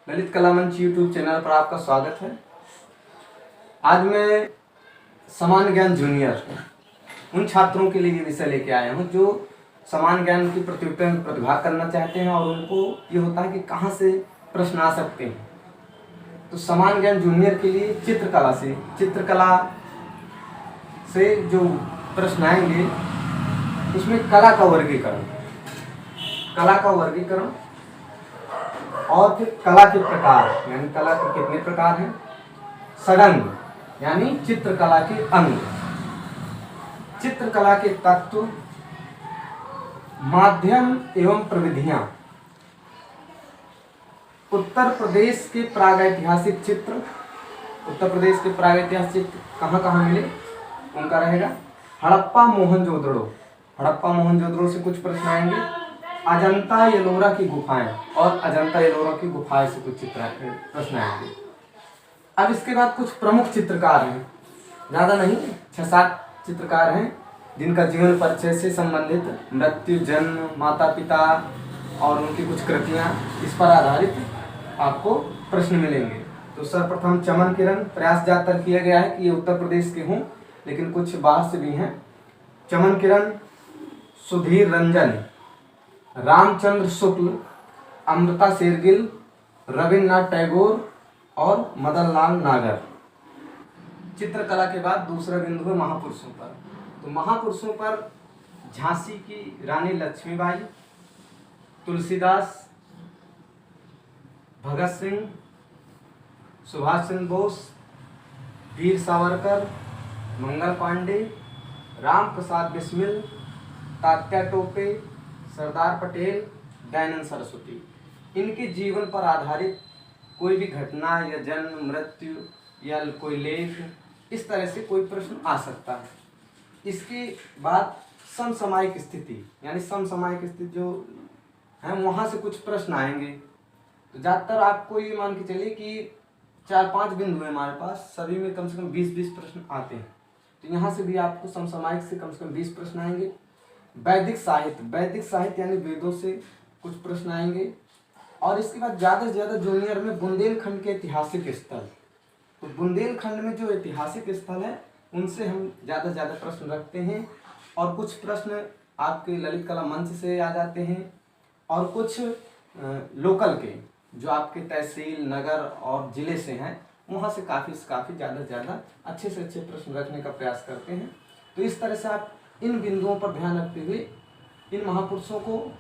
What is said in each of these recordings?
ललित कला मंच YouTube channel पर आपका स्वागत है। आज मैं समान ज्ञान जूनियर उन छात्रों के लिए ये विषय लेके आया हूँ जो समान ज्ञान की प्रतियोगिता में प्रतिभाग करना चाहते हैं और उनको ये होता है कि कहाँ से प्रश्न आ सकते हैं। तो समान ज्ञान जूनियर के लिए चित्रकला से जो प्रश्न आएंगे उसमें कला का वर्गीकरण और फिर कला के प्रकार, यानी कला के कितने प्रकार हैं, षडंग यानी चित्रकला के अंग, चित्रकला के तत्व, माध्यम एवं प्रविधियां, उत्तर प्रदेश के प्रागैतिहासिक चित्र कहाँ कहाँ मिले उनका रहेगा, हड़प्पा मोहनजोदड़ो से कुछ प्रश्न आएंगे, अजंता एलोरा की गुफाएं और अजंता एलोरा की गुफाएं से कुछ प्रश्न आएंगे। अब इसके बाद कुछ प्रमुख चित्रकार हैं, ज़्यादा नहीं 6-7 चित्रकार हैं जिनका जीवन परिचय से संबंधित मृत्यु, जन्म, माता पिता और उनकी कुछ कृतियां, इस पर आधारित आपको प्रश्न मिलेंगे। तो सर्वप्रथम चमन किरण, प्रयास ज़्यादातर किया गया है कि ये उत्तर प्रदेश के हों लेकिन कुछ बाहर से भी हैं। चमन किरण, सुधीर रंजन, रामचंद्र शुक्ल, अमृता शेरगिल, रविन्द्रनाथ टैगोर और मदन लाल नागर। चित्रकला के बाद दूसरा बिंदु है महापुरुषों पर। तो महापुरुषों पर झांसी की रानी लक्ष्मीबाई, तुलसीदास, भगत सिंह, सुभाष चंद्र बोस, वीर सावरकर, मंगल पांडे, राम प्रसाद बिस्मिल, तात्या टोपे, सरदार पटेल, दयानंद सरस्वती। इनके जीवन पर आधारित कोई भी घटना या जन्म, मृत्यु या कोई लेख, इस तरह से कोई प्रश्न आ सकता है। इसके बाद समसामयिक स्थिति, यानी समसामयिक स्थिति जो है वहाँ से कुछ प्रश्न आएंगे। तो ज़्यादातर आपको ये मान के चलिए कि 4-5 बिंदु है हमारे पास, सभी में कम से कम 20-20 प्रश्न आते हैं। तो यहाँ से भी आपको समसामयिक से कम 20 प्रश्न आएंगे। वैदिक साहित्य यानी वेदों से कुछ प्रश्न आएंगे। और इसके बाद ज़्यादा से ज़्यादा जूनियर में बुंदेलखंड के ऐतिहासिक स्थल, तो बुंदेलखंड में जो ऐतिहासिक स्थल है उनसे हम ज़्यादा से ज़्यादा प्रश्न रखते हैं। और कुछ प्रश्न आपके ललित कला मंच से आ जाते हैं और कुछ लोकल के जो आपके तहसील, नगर और ज़िले से हैं वहाँ से काफ़ी ज़्यादा से ज़्यादा अच्छे से अच्छे प्रश्न रखने का प्रयास करते हैं। तो इस तरह से आप इन बिंदुओं पर ध्यान रखते हुए इन महापुरुषों को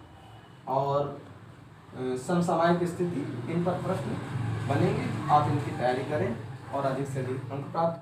और समसामयिक स्थिति, इन पर प्रश्न बनेंगे। आप इनकी तैयारी करें और अधिक से अधिक अंक प्राप्त